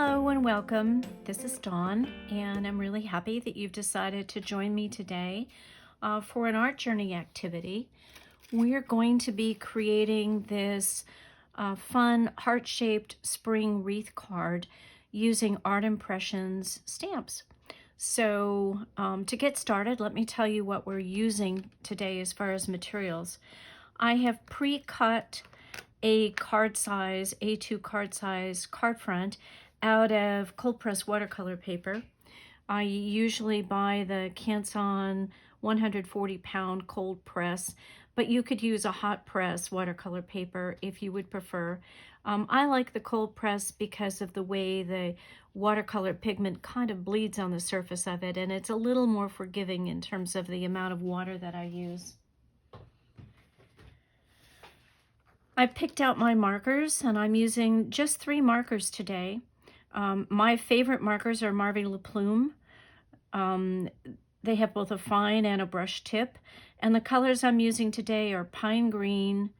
Hello and welcome. This is Dawn, and I'm really happy that you've decided to join me today for an art journey activity. We're going to be creating this fun heart-shaped spring wreath card using Art Impressions stamps. So to get started, let me tell you what we're using today as far as materials. I have pre-cut a card size, A2 card size card front out of cold press watercolor paper. I usually buy the Canson 140-pound cold press, but you could use a hot press watercolor paper if you would prefer. I like the cold press because of the way the watercolor pigment kind of bleeds on the surface of it, and it's a little more forgiving in terms of the amount of water that I use. I picked out my markers, and I'm using just 3 markers today. My favorite markers are Marvy Plume. They have both a fine and a brush tip, and the colors I'm using today are pine green,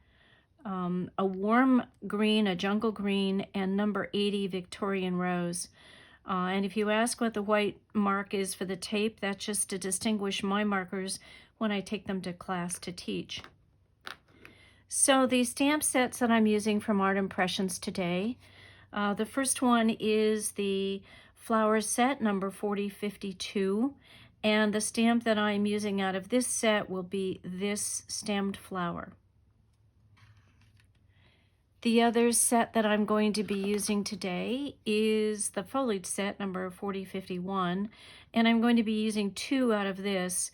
a warm green, a jungle green, and number 80 Victorian rose. And if you ask what the white mark is for the tape, that's just to distinguish my markers when I take them to class to teach. So the stamp sets that I'm using from Art Impressions today, the first one is the flower set, number 4052, and the stamp that I'm using out of this set will be this stemmed flower. The other set that I'm going to be using today is the foliage set, number 4051, and I'm going to be using 2 out of this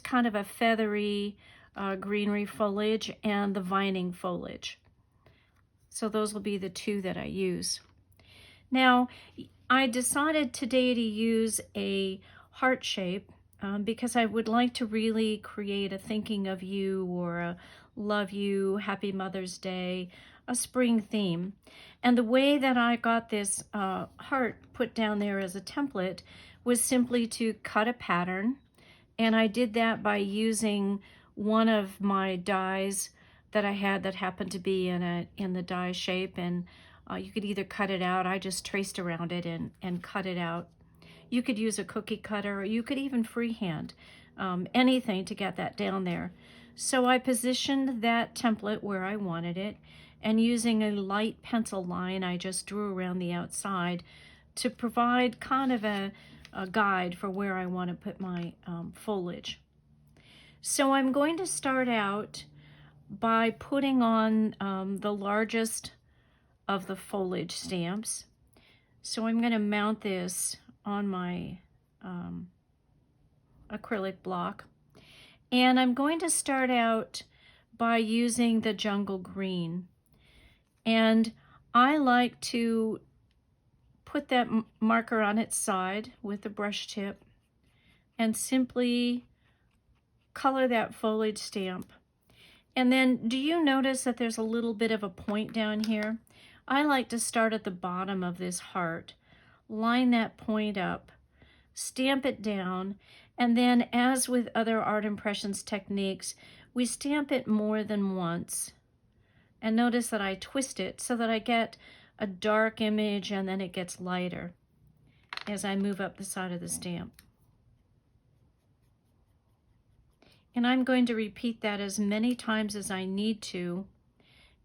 kind of a feathery greenery foliage and the vining foliage. So those will be the 2 that I use. Now, I decided today to use a heart shape because I would like to really create a thinking of you or a love you, happy Mother's Day, a spring theme. And the way that I got this heart put down there as a template was simply to cut a pattern. And I did that by using one of my dies that I had that happened to be in the die shape, and you could either cut it out. I just traced around it and cut it out. You could use a cookie cutter, or you could even freehand anything to get that down there. So I positioned that template where I wanted it, and using a light pencil line, I just drew around the outside to provide kind of a guide for where I want to put my foliage. So I'm going to start out by putting on the largest of the foliage stamps. So I'm going to mount this on my acrylic block. And I'm going to start out by using the jungle green. And I like to put that marker on its side with the brush tip and simply color that foliage stamp. And then do you notice that there's a little bit of a point down here? I like to start at the bottom of this heart, line that point up, stamp it down, and then as with other Art Impressions techniques, we stamp it more than once. And notice that I twist it so that I get a dark image and then it gets lighter as I move up the side of the stamp. And I'm going to repeat that as many times as I need to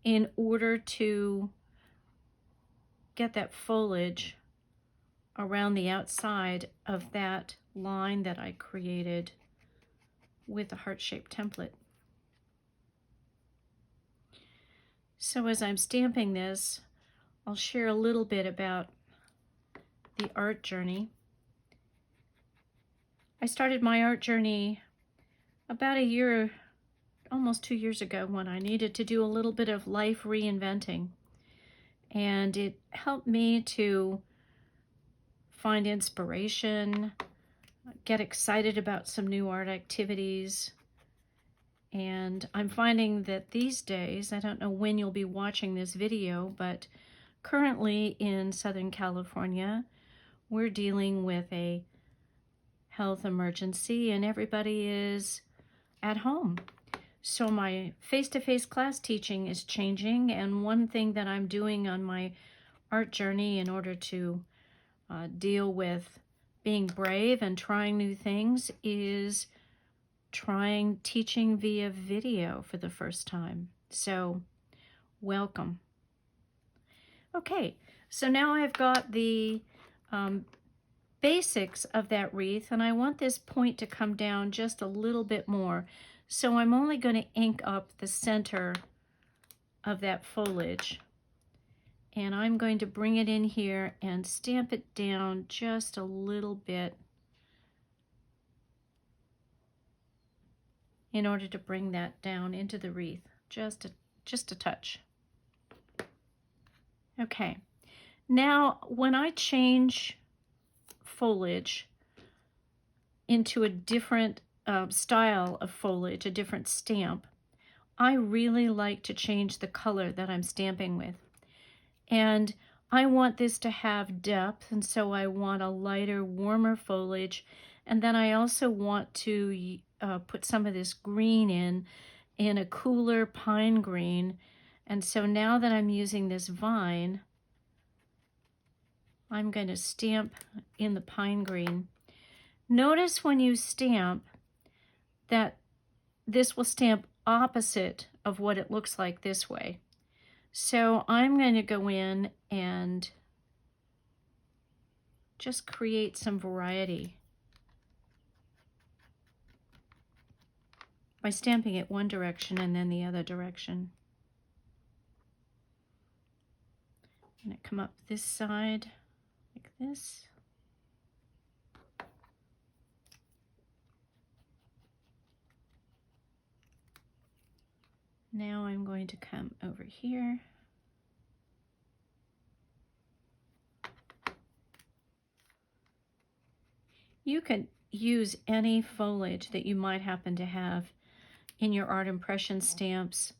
in order to get that foliage around the outside of that line that I created with the heart-shaped template. So as I'm stamping this, I'll share a little bit about the art journey. I started my art journey about a year, almost 2 years ago, when I needed to do a little bit of life reinventing. And it helped me to find inspiration, get excited about some new art activities. And I'm finding that these days, I don't know when you'll be watching this video, but currently in Southern California, we're dealing with a health emergency and everybody is at home. So my face-to-face class teaching is changing, and one thing that I'm doing on my art journey in order to deal with being brave and trying new things is teaching via video for the first time. So welcome. Okay, so now I've got the basics of that wreath, and I want this point to come down just a little bit more. So I'm only going to ink up the center of that foliage. And I'm going to bring it in here and stamp it down just a little bit in order to bring that down into the wreath, just a touch. Okay, now when I change foliage into a different style of foliage, a different stamp, I really like to change the color that I'm stamping with. And I want this to have depth, and so I want a lighter, warmer foliage. And then I also want to put some of this green in a cooler pine green. And so now that I'm using this vine, I'm going to stamp in the pine green. Notice when you stamp that this will stamp opposite of what it looks like this way. So I'm going to go in and just create some variety by stamping it one direction and then the other direction. I'm going to come up this side like this. Now I'm going to come over here. You can use any foliage that you might happen to have in your art impression stamps.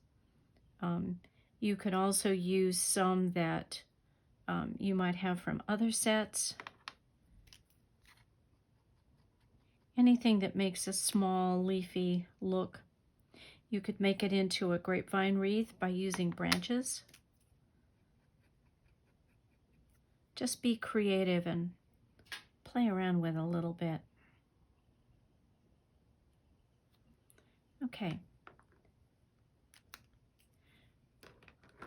You could also use some that you might have from other sets. Anything that makes a small leafy look. You could make it into a grapevine wreath by using branches. Just be creative and play around with it a little bit. Okay.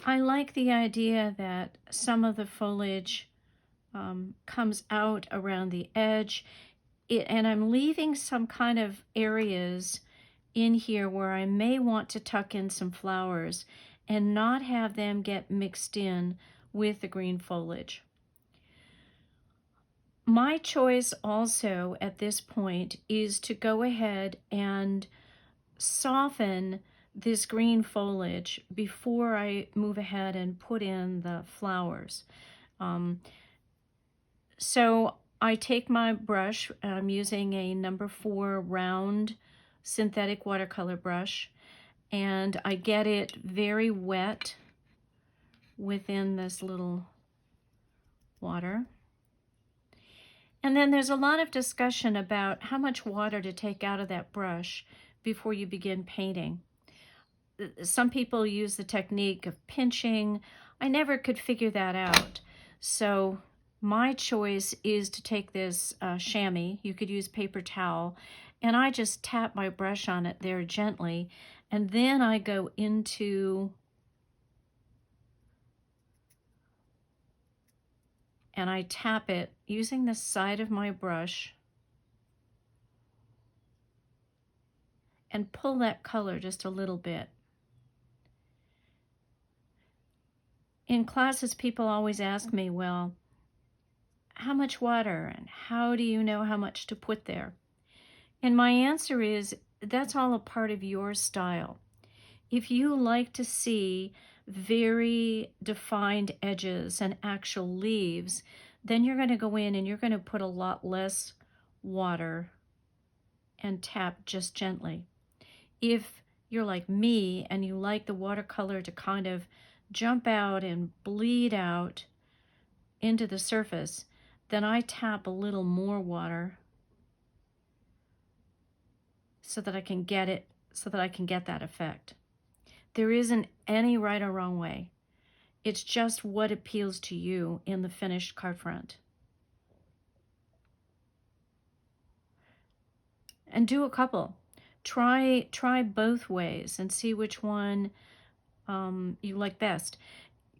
I like the idea that some of the foliage comes out around the edge, and I'm leaving some kind of areas in here where I may want to tuck in some flowers and not have them get mixed in with the green foliage. My choice also at this point is to go ahead and soften this green foliage before I move ahead and put in the flowers. So I take my brush, I'm using a number 4 round synthetic watercolor brush, and I get it very wet within this little water. And then there's a lot of discussion about how much water to take out of that brush before you begin painting. Some people use the technique of pinching. I never could figure that out. So my choice is to take this chamois, you could use paper towel, and I just tap my brush on it there gently, and then I go into and I tap it using the side of my brush and pull that color just a little bit. In classes, people always ask me, well, how much water and how do you know how much to put there? And my answer is, that's all a part of your style. If you like to see very defined edges and actual leaves, then you're going to go in and you're going to put a lot less water and tap just gently. If you're like me and you like the watercolor to kind of jump out and bleed out into the surface, then I tap a little more water so that I can get that effect. There isn't any right or wrong way. It's just what appeals to you in the finished card front. And do a couple. Try both ways and see which one you like best.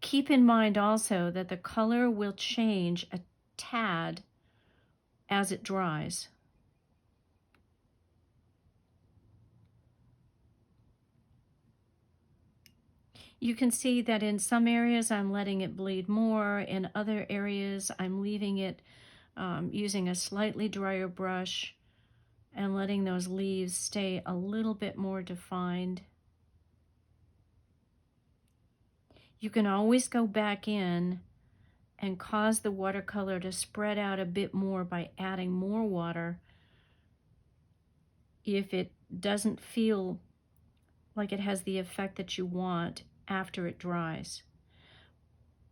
Keep in mind also that the color will change a tad as it dries. You can see that in some areas I'm letting it bleed more. In other areas I'm leaving it using a slightly drier brush and letting those leaves stay a little bit more defined. You can always go back in and cause the watercolor to spread out a bit more by adding more water if it doesn't feel like it has the effect that you want after it dries.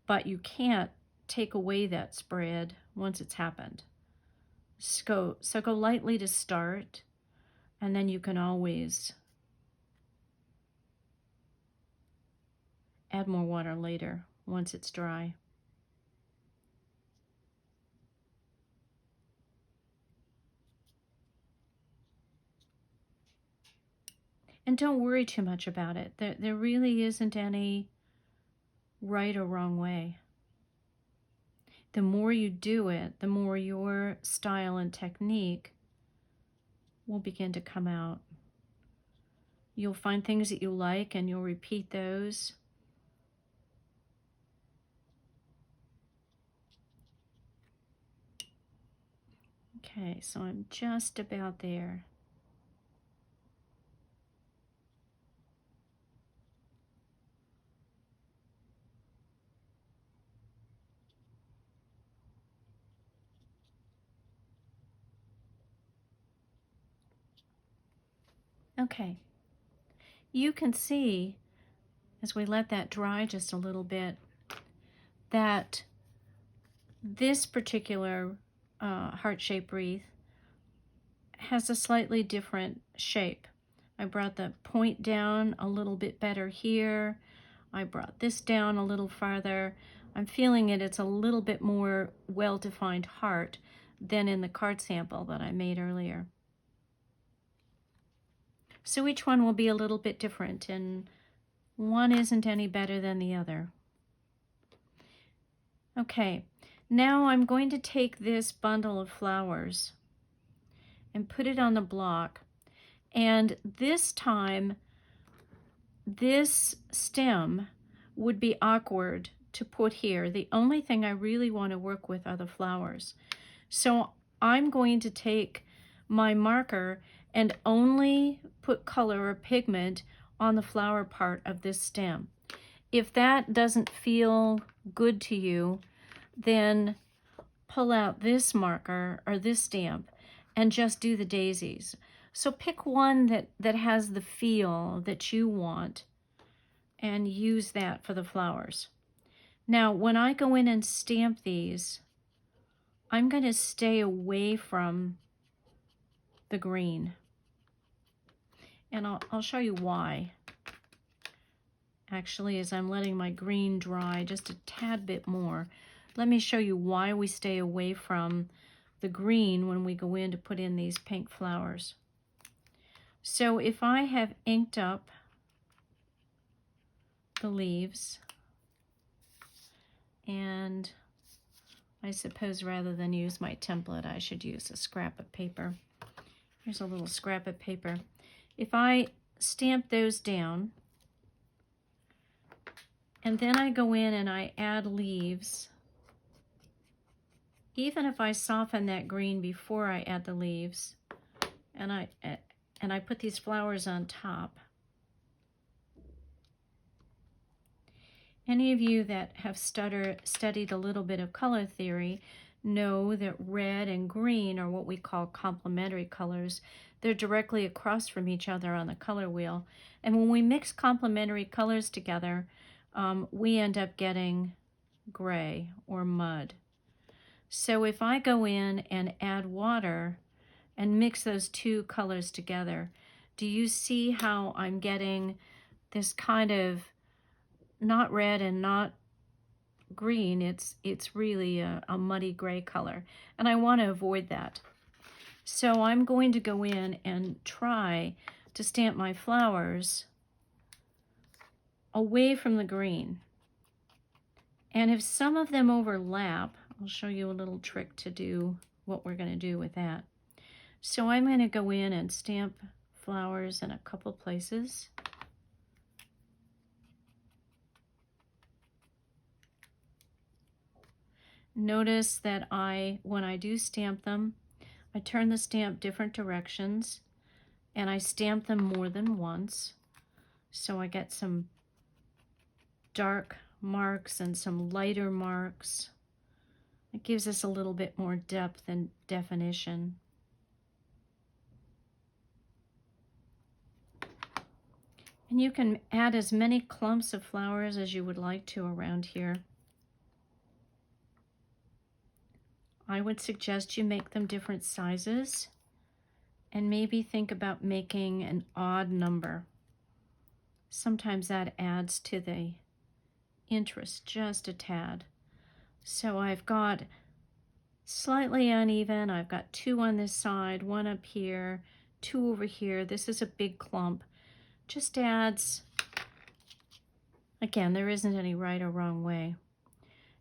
But you can't take away that spread once it's happened. So go lightly to start, and then you can always add more water later once it's dry. And don't worry too much about it. There really isn't any right or wrong way. The more you do it, the more your style and technique will begin to come out. You'll find things that you like and you'll repeat those. Okay, so I'm just about there. Okay, you can see as we let that dry just a little bit that this particular heart-shaped wreath has a slightly different shape. I brought the point down a little bit better here. I brought this down a little farther. I'm feeling it's a little bit more well-defined heart than in the card sample that I made earlier. So each one will be a little bit different, and one isn't any better than the other. Okay, now I'm going to take this bundle of flowers and put it on the block. And this time, this stem would be awkward to put here. The only thing I really want to work with are the flowers. So I'm going to take my marker and only put color or pigment on the flower part of this stem. If that doesn't feel good to you, then pull out this marker or this stamp and just do the daisies. So pick one that has the feel that you want and use that for the flowers. Now, when I go in and stamp these, I'm going to stay away from the green. And I'll show you why. Actually, as I'm letting my green dry just a tad bit more, let me show you why we stay away from the green when we go in to put in these pink flowers. So if I have inked up the leaves, and I suppose rather than use my template, I should use a scrap of paper. Here's a little scrap of paper. If I stamp those down, and then I go in and I add leaves, even if I soften that green before I add the leaves, and I put these flowers on top. Any of you that have studied a little bit of color theory know that red and green are what we call complementary colors. They're directly across from each other on the color wheel. And when we mix complementary colors together, we end up getting gray or mud. So if I go in and add water and mix those two colors together, do you see how I'm getting this kind of not red and not green, it's really a muddy gray color, and I want to avoid that. So I'm going to go in and try to stamp my flowers away from the green. And if some of them overlap, I'll show you a little trick to do what we're going to do with that. So I'm going to go in and stamp flowers in a couple places. Notice that when I do stamp them, I turn the stamp different directions and I stamp them more than once. So I get some dark marks and some lighter marks. It gives us a little bit more depth and definition. And you can add as many clumps of flowers as you would like to around here. I would suggest you make them different sizes and maybe think about making an odd number. Sometimes that adds to the interest just a tad. So I've got slightly uneven. I've got 2 on this side, 1 up here, 2 over here. This is a big clump. Just adds, again, there isn't any right or wrong way.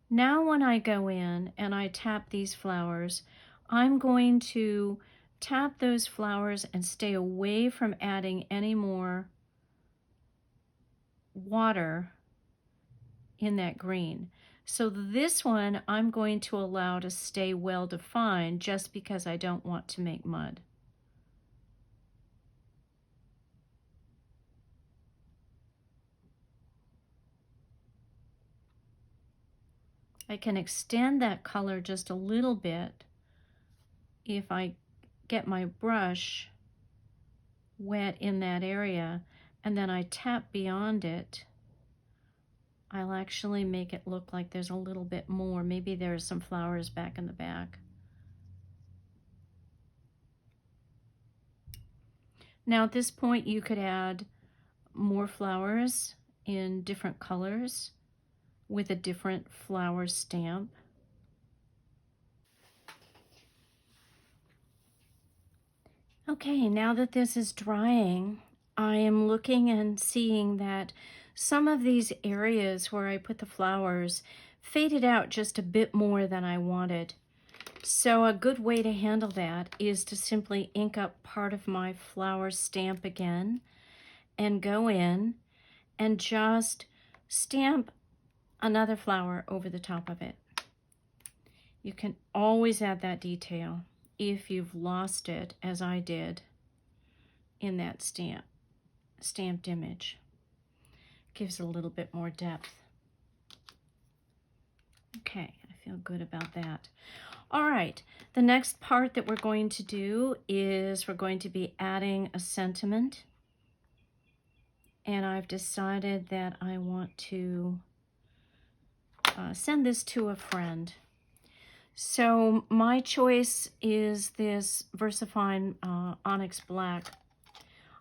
Now when I go in and I tap these flowers, I'm going to tap those flowers and stay away from adding any more water in that green. So this one I'm going to allow to stay well defined just because I don't want to make mud. I can extend that color just a little bit if I get my brush wet in that area and then I tap beyond it. I'll actually make it look like there's a little bit more. Maybe there's some flowers back in the back. Now at this point you could add more flowers in different colors with a different flower stamp. Okay, now that this is drying, I am looking and seeing that some of these areas where I put the flowers faded out just a bit more than I wanted. So a good way to handle that is to simply ink up part of my flower stamp again and go in and just stamp another flower over the top of it. You can always add that detail if you've lost it, as I did in that stamped image. Gives a little bit more depth. Okay, I feel good about that. All right, the next part that we're going to do is we're going to be adding a sentiment. And I've decided that I want to send this to a friend. So my choice is this VersaFine Onyx Black.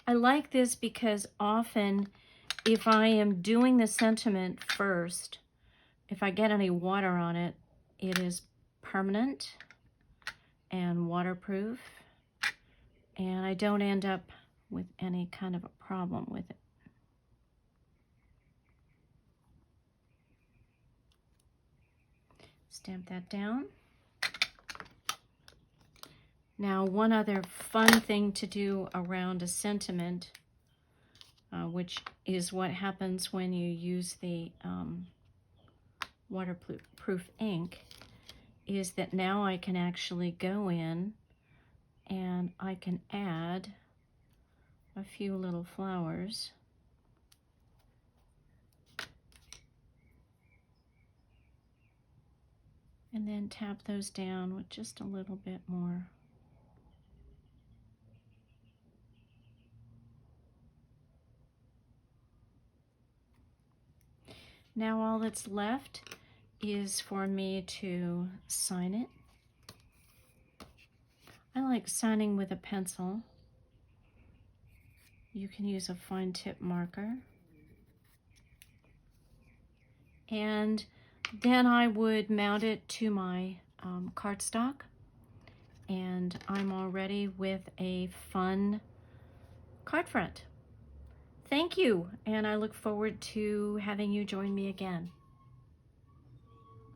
I like this because often if I am doing the sentiment first, if I get any water on it, it is permanent and waterproof, and I don't end up with any kind of a problem with it. Stamp that down. Now, one other fun thing to do around a sentiment, which is what happens when you use the waterproof ink, is that now I can actually go in and I can add a few little flowers. And then tap those down with just a little bit more. Now all that's left is for me to sign it. I like signing with a pencil. You can use a fine tip marker. And Then I would mount it to my cardstock, and I'm all ready with a fun card front. Thank you, and I look forward to having you join me again.